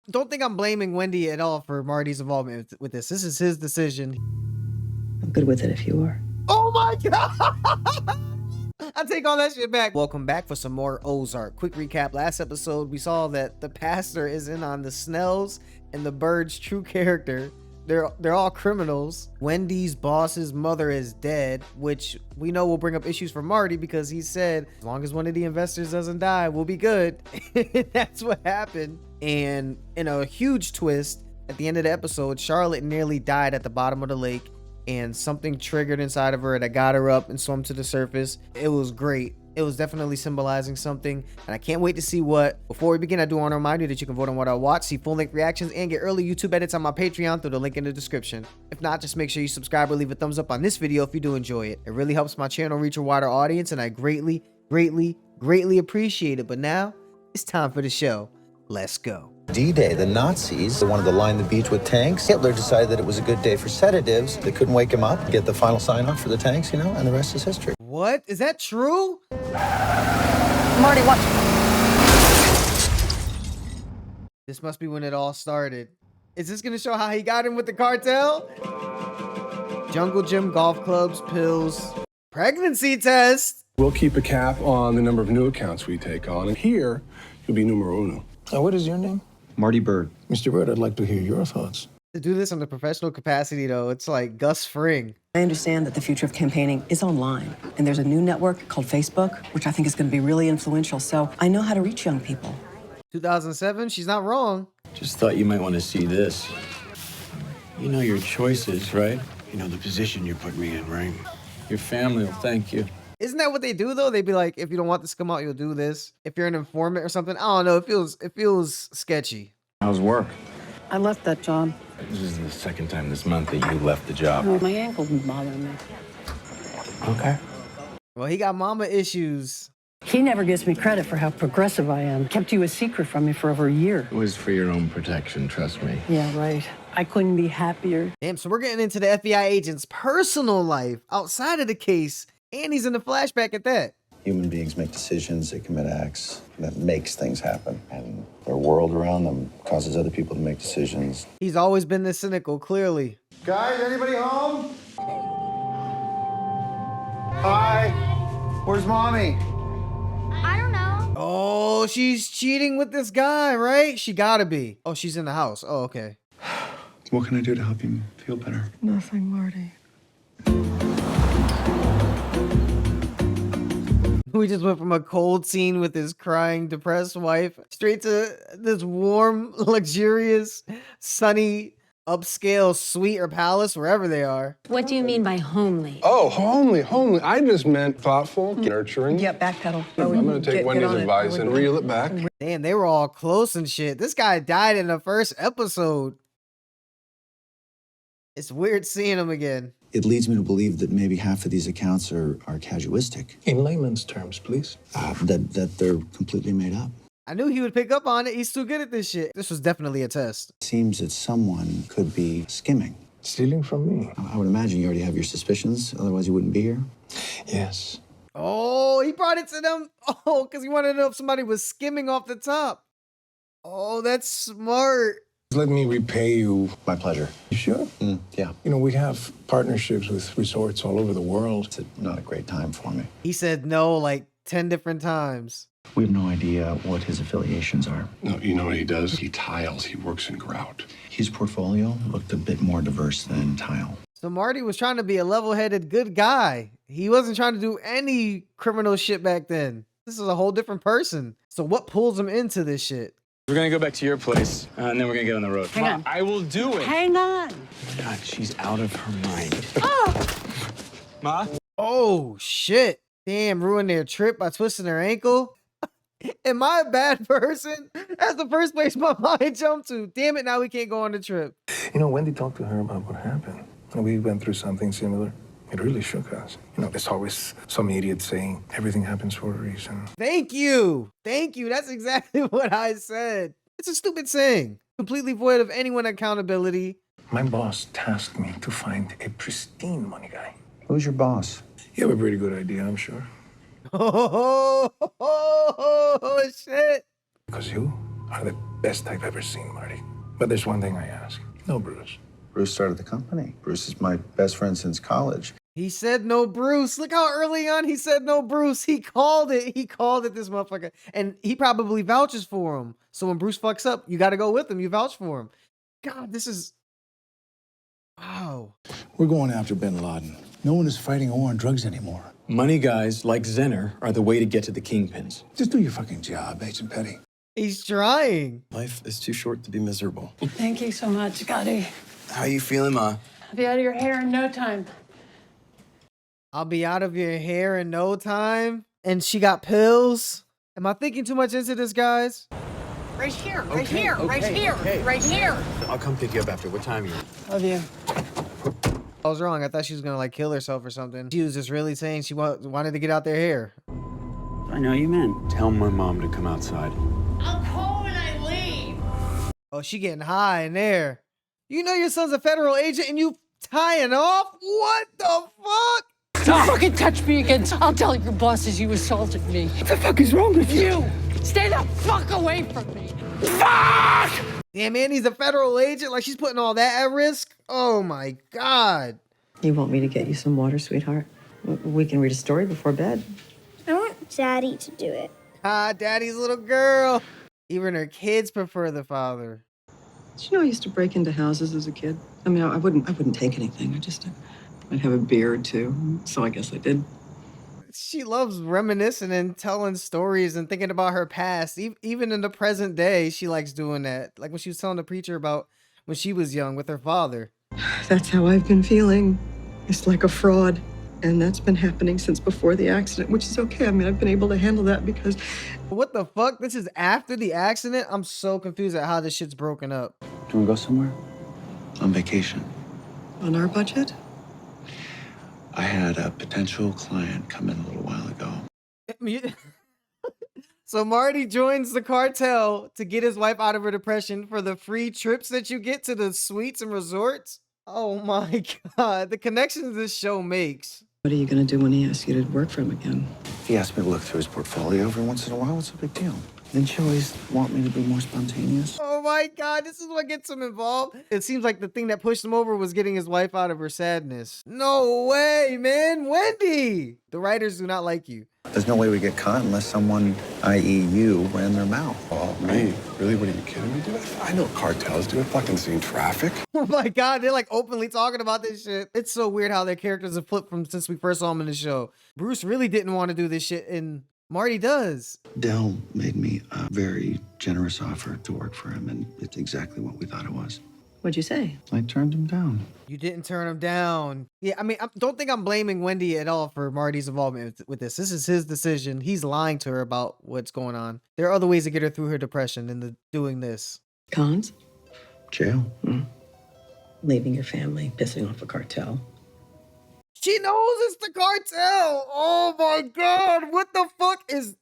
don't think I'm blaming Wendy at all for Marty's involvement with this. This is his decision. I'm good with it if you are. Oh my God. I take all that shit back. Welcome back for some more Ozark. Quick recap. Last episode, we saw that the pastor is in on the Snells and the Bird's true character. They're all criminals. Wendy's boss's mother is dead, which we know will bring up issues for Marty because he said, as long as one of the investors doesn't die, we'll be good. That's what happened. And in a huge twist, at the end of the episode, Charlotte nearly died at the bottom of the lake, and something triggered inside of her that got her up and swam to the surface. It was great. It was definitely symbolizing something, and I can't wait to see what. Before we begin, I do want to remind you that you can vote on what I watch, see full-length reactions, and get early YouTube edits on my Patreon through the link in the description. If not, just make sure you subscribe or leave a thumbs up on this video if you do enjoy it. It really helps my channel reach a wider audience, and I greatly, greatly, greatly appreciate it. But now, it's time for the show. Let's go. D-Day, the Nazis wanted to line the beach with tanks. Hitler decided that it was a good day for sedatives. They couldn't wake him up, get the final sign-off for the tanks, and the rest is history. What? Is that true? Marty, watch. This must be when it all started. Is this gonna show how he got in with the cartel? Jungle gym, golf clubs, pills, pregnancy test. We'll keep a cap on the number of new accounts we take on, and here you'll be numero uno. What is your name? Marty Bird. Mr. Bird, I'd like to hear your thoughts. To do this on the professional capacity, though, it's like Gus Fring. I understand that the future of campaigning is online, and there's a new network called Facebook, which I think is going to be really influential, so I know how to reach young people. 2007, she's not wrong. Just thought you might want to see this. You know your choices, right? You know the position you put me in, right? Your family will thank you. Isn't that what they do, though? They'd be like, if you don't want this to come out, you'll do this. If you're an informant or something, I don't know. It feels sketchy. How's work? I left that job. This is the second time this month that you left the job. My ankle's been bothering me. Okay. Well, he got mama issues. He never gives me credit for how progressive I am. Kept you a secret from me for over a year. It was for your own protection, trust me. Yeah, right. I couldn't be happier. Damn, so we're getting into the FBI agent's personal life outside of the case, and he's in the flashback at that. Human beings make decisions, they commit acts that makes things happen. And their world around them causes other people to make decisions. He's always been this cynical, clearly. Guys, anybody home? Hi. Where's Mommy? I don't know. Oh, she's cheating with this guy, right? She gotta be. Oh, she's in the house. Oh, okay. What can I do to help you feel better? Nothing, Marty. We just went from a cold scene with his crying, depressed wife straight to this warm, luxurious, sunny, upscale suite or palace, wherever they are. What do you mean by homely? Oh, homely. I just meant thoughtful, nurturing. Yeah, backpedal. I'm going to take Wendy's advice and reel it back. Damn, they were all close and shit. This guy died in the first episode. It's weird seeing him again. It leads me to believe that maybe half of these accounts are casuistic. In layman's terms, please. That they're completely made up. I knew he would pick up on it. He's too good at this shit. This was definitely a test. It seems that someone could be skimming. Stealing from me. I would imagine you already have your suspicions, otherwise you wouldn't be here. Yes. Oh, he brought it to them. Oh, because he wanted to know if somebody was skimming off the top. Oh, that's smart. Let me repay you. My pleasure. You sure? Yeah. You know, we have partnerships with resorts all over the world. It's not a great time for me. He said no like 10 different times. We have no idea what his affiliations are. No, you know what he does? He tiles. He works in grout. His portfolio looked a bit more diverse than tile. So Marty was trying to be a level-headed good guy. He wasn't trying to do any criminal shit back then. This is a whole different person. So what pulls him into this shit? We're gonna go back to your place, and then we're gonna get on the road. Hang on. I will do it. Hang on. God, she's out of her mind. Ma? Oh, shit. Damn, ruined their trip by twisting their ankle. Am I a bad person? That's the first place my mind jumped to. Damn it, now we can't go on the trip. You know, Wendy talked to her about what happened. And we went through something similar. It really shook us. You know, there's always some idiot saying everything happens for a reason. Thank you. Thank you. That's exactly what I said. It's a stupid saying. Completely void of anyone accountability. My boss tasked me to find a pristine money guy. Who's your boss? You have a pretty good idea, I'm sure. Oh, shit. Because you are the Best I've ever seen, Marty. But there's one thing I ask. No Bruce. Bruce started the company. Bruce is my best friend since college. He said no Bruce. Look how early on he said no Bruce. He called it. He called it, this motherfucker. And he probably vouches for him. So when Bruce fucks up, you got to go with him. You vouch for him. God, this is... Wow. We're going after bin Laden. No one is fighting a war on drugs anymore. Money guys like Zenner are the way to get to the kingpins. Just do your fucking job, Agent Petty. He's trying. Life is too short to be miserable. Thank you so much, Scotty. How you feeling, Ma? I'll be out of your hair in no time. I'll be out of your hair in no time. And she got pills. Am I thinking too much into this, guys? Right here, right here, right here, right here. I'll come pick you up after. What time are you? Love you. I was wrong. I thought she was gonna like kill herself or something. She was just really saying she wanted to get out their hair. I know you meant. Tell my mom to come outside. I'll call when I leave. Oh, she getting high in there. You know your son's a federal agent and you tying off? What the fuck? Don't fucking touch me again. I'll tell your bosses you assaulted me. What the fuck is wrong with you? Stay the fuck away from me. Fuck! Damn, Annie's a federal agent? Like she's putting all that at risk? Oh my God. You want me to get you some water, sweetheart? We can read a story before bed. I want Daddy to do it. Ah, daddy's little girl. Even her kids prefer the father. Did you know I used to break into houses as a kid? I mean, I wouldn't take anything. I'd have a beer or two. So I guess I did. She loves reminiscing and telling stories and thinking about her past. Even in the present day, she likes doing that. Like when she was telling the preacher about when she was young with her father. That's how I've been feeling. It's like a fraud. And that's been happening since before the accident, which is okay. I mean, I've been able to handle that because... What the fuck? This is after the accident? I'm so confused at how this shit's broken up. Do you want to go somewhere? On vacation. On our budget? I had a potential client come in a little while ago. So Marty joins the cartel to get his wife out of her depression for the free trips that you get to the suites and resorts? Oh my God, the connections this show makes. What are you going to do when he asks you to work for him again? He asked me to look through his portfolio every once in a while. What's the big deal? Didn't you always want me to be more spontaneous? Oh my God, this is what gets him involved. It seems like the thing that pushed him over was getting his wife out of her sadness. No way, man. Wendy! The writers do not like you. There's no way we get caught unless someone, i.e. you, ran their mouth. Oh, me? Really? What are you kidding me, dude? I know cartels, dude. I've fucking seen traffic. Oh my God, they're like openly talking about this shit. It's so weird how their characters have flipped from since we first saw them in the show. Bruce really didn't want to do this shit, and Marty does. Dell made me a very generous offer to work for him, and it's exactly what we thought it was. What'd you say? I turned him down. You didn't turn him down. Yeah, I mean, I don't think I'm blaming Wendy at all for Marty's involvement with this. This is his decision. He's lying to her about what's going on. There are other ways to get her through her depression than doing this. Cons? Jail. Leaving your family, pissing off a cartel. She knows it's the cartel. Oh my God, what the fuck is...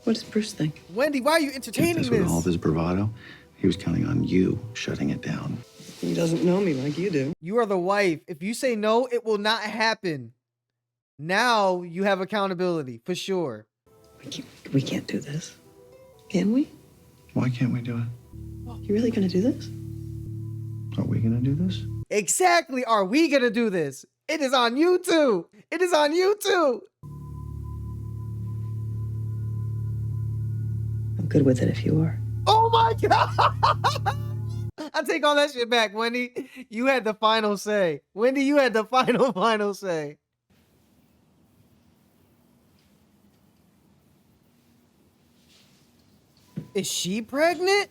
What does Bruce think? Wendy, why are you entertaining With all of this? his bravado, he was counting on you shutting it down. He doesn't know me like you do. You are the wife. If you say no, it will not happen. Now you have accountability, for sure. We can't do this. Can we? Why can't we do it? You really gonna do this? Are we gonna do this? Exactly. Are we gonna do this? It is on you too. It is on you too. I'm good with it if you are. Oh my God. I take all that shit back, Wendy. You had the final say. Wendy, you had the final say. Is she pregnant?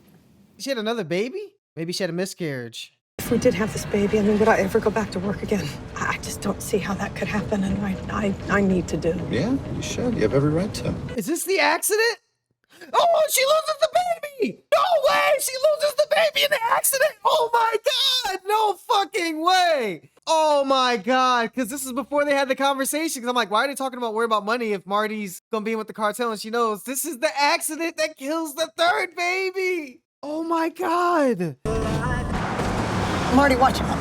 She had another baby? Maybe she had a miscarriage. If we did have this baby, I mean, would I ever go back to work again? I just don't see how that could happen, and I need to do. Yeah, you should. You have every right to. Is this the accident? Oh, she loses the baby! No way! She loses the baby in the accident! Oh my God! No fucking way! Oh my God! Because this is before they had the conversation. Because I'm like, why are they talking about worry about money if Marty's gonna be in with the cartel and she knows this is the accident that kills the third baby? Oh my God! Marty, watch out.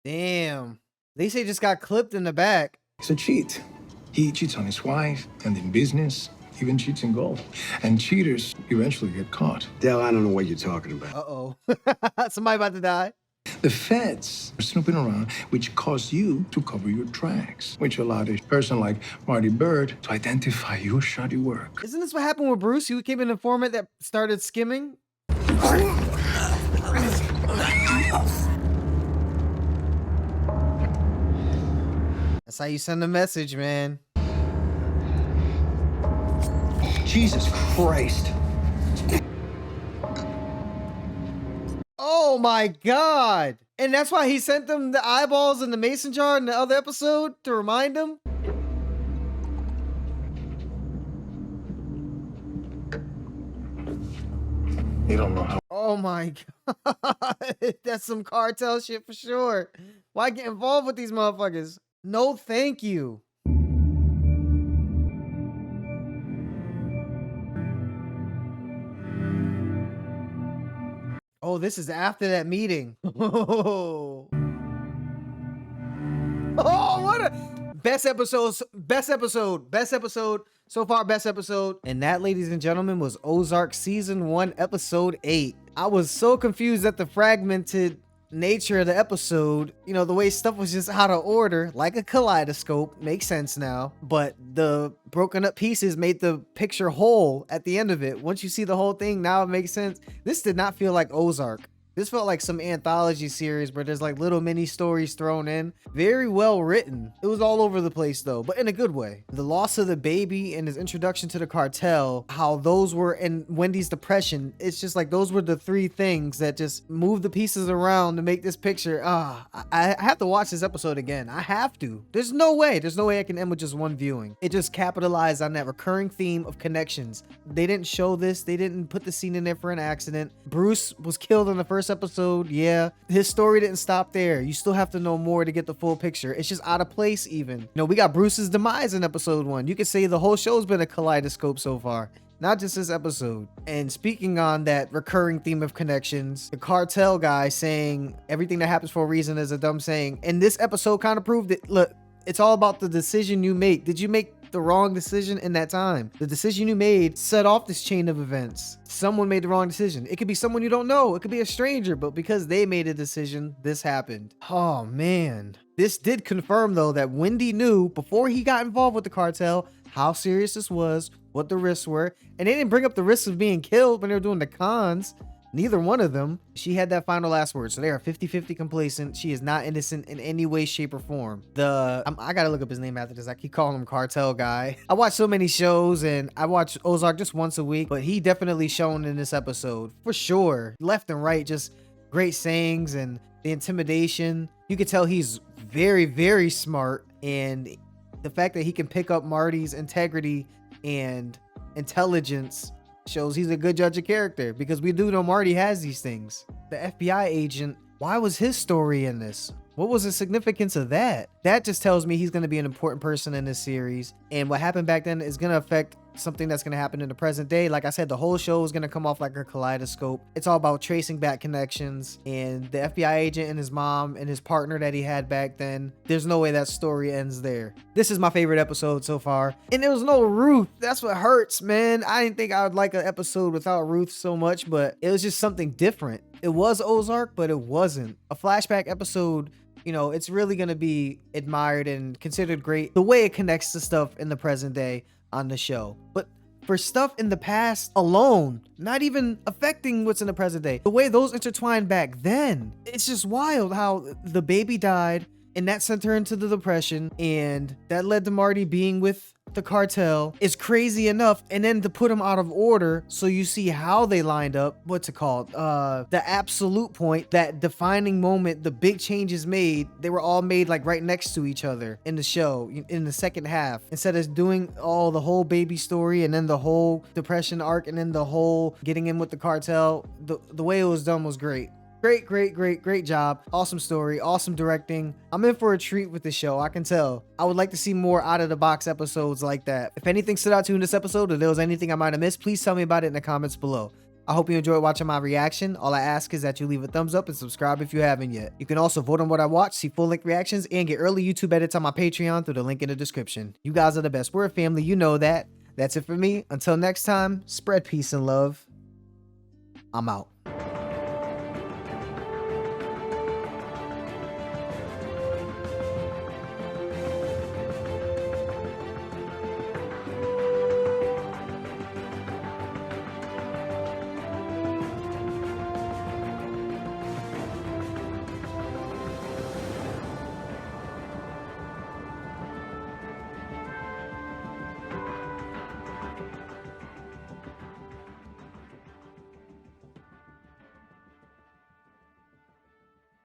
Damn. They say just got clipped in the back. He's a cheat. He cheats on his wife and in business, even cheats in golf. And cheaters eventually get caught. Dell, I don't know what you're talking about. Uh-oh. Somebody about to die. The feds are snooping around, which caused you to cover your tracks, which allowed a person like Marty Bird to identify your shoddy work. Isn't this what happened with Bruce? He became an informant that started skimming. That's how you send a message, man. Jesus Christ. Oh my God. And that's why he sent them the eyeballs in the mason jar in the other episode to remind him. You don't know how. Oh my God. That's some cartel shit for sure. Why get involved with these motherfuckers? No, thank you. Oh, this is after that meeting. Oh, what a best episode so far, best episode. And that, ladies and gentlemen, was Ozark season 1 episode 8. I was so confused at the fragmented nature of the episode. You know, the way stuff was just out of order, like a kaleidoscope. Makes sense now, but the broken up pieces made the picture whole at the end of it. Once you see the whole thing, now it makes sense. This did not feel like Ozark. This felt like some anthology series where there's like little mini stories thrown in. Very well written. It was all over the place though, but in a good way. The loss of the baby and his introduction to the cartel, how those were, and Wendy's depression, it's just like those were the three things that just moved the pieces around to make this picture. I have to watch this episode again. I have to. There's no way I can end with just one viewing. It just capitalized on that recurring theme of connections. They didn't show this. They didn't put the scene in there for an accident. Bruce was killed in the first episode. Yeah, his story didn't stop there. You still have to know more to get the full picture. It's just out of place even. You know, we got Bruce's demise in episode 1. You could say the whole show's been a kaleidoscope so far, not just this episode. And speaking on that recurring theme of connections, the cartel guy saying everything that happens for a reason is a dumb saying, and this episode kind of proved it. Look, it's all about the decision you make. Did you make the wrong decision in that time? The decision you made set off this chain of events. Someone made the wrong decision. It could be someone you don't know. It could be a stranger, but because they made a decision, this happened. Oh man. This did confirm though that Wendy knew before he got involved with the cartel how serious this was, what the risks were, and they didn't bring up the risks of being killed when they were doing the cons. Neither one of them. She had that final last word, so they are 50-50 complacent. She is not innocent in any way, shape, or form. I gotta look up his name after this. I keep calling him Cartel Guy. I watch so many shows, and I watch Ozark just once a week, but he definitely shown in this episode for sure. Left and right, just great sayings and the intimidation. You could tell he's very, very smart, and the fact that he can pick up Marty's integrity and intelligence shows he's a good judge of character, because we do know Marty has these things. The FBI agent, why was his story in this? What was the significance of that? That just tells me he's going to be an important person in this series, and what happened back then is going to affect something that's going to happen in the present day. Like I said, the whole show is going to come off like a kaleidoscope. It's all about tracing back connections, and the FBI agent and his mom and his partner that he had back then. There's no way that story ends there. This is my favorite episode so far, and there was no Ruth. That's what hurts, man. I didn't think I would like an episode without Ruth so much, but it was just something different. It was Ozark, but it wasn't. A flashback episode, you know, it's really going to be admired and considered great the way it connects to stuff in the present day on the show. But for stuff in the past alone, not even affecting what's in the present day, the way those intertwined back then, it's just wild how the baby died and that sent her into the depression, and that led to Marty being with the cartel is crazy enough. And then to put them out of order, so you see how they lined up. What's it called? The absolute point, that defining moment, the big changes made, they were all made like right next to each other in the show in the second half, instead of doing all the whole baby story and then the whole depression arc and then the whole getting in with the cartel. The way it was done was great. Great job. Awesome story, awesome directing. I'm in for a treat with the show, I can tell. I would like to see more out of the box episodes like that. If anything stood out to you in this episode, or there was anything I might have missed, please tell me about it in the comments below. I hope you enjoyed watching my reaction. All I ask is that you leave a thumbs up and subscribe if you haven't yet. You can also vote on what I watch, see full length reactions, and get early YouTube edits on my Patreon through the link in the description. You guys are the best. We're a family, you know that. That's it for me. Until next time, spread peace and love. I'm out.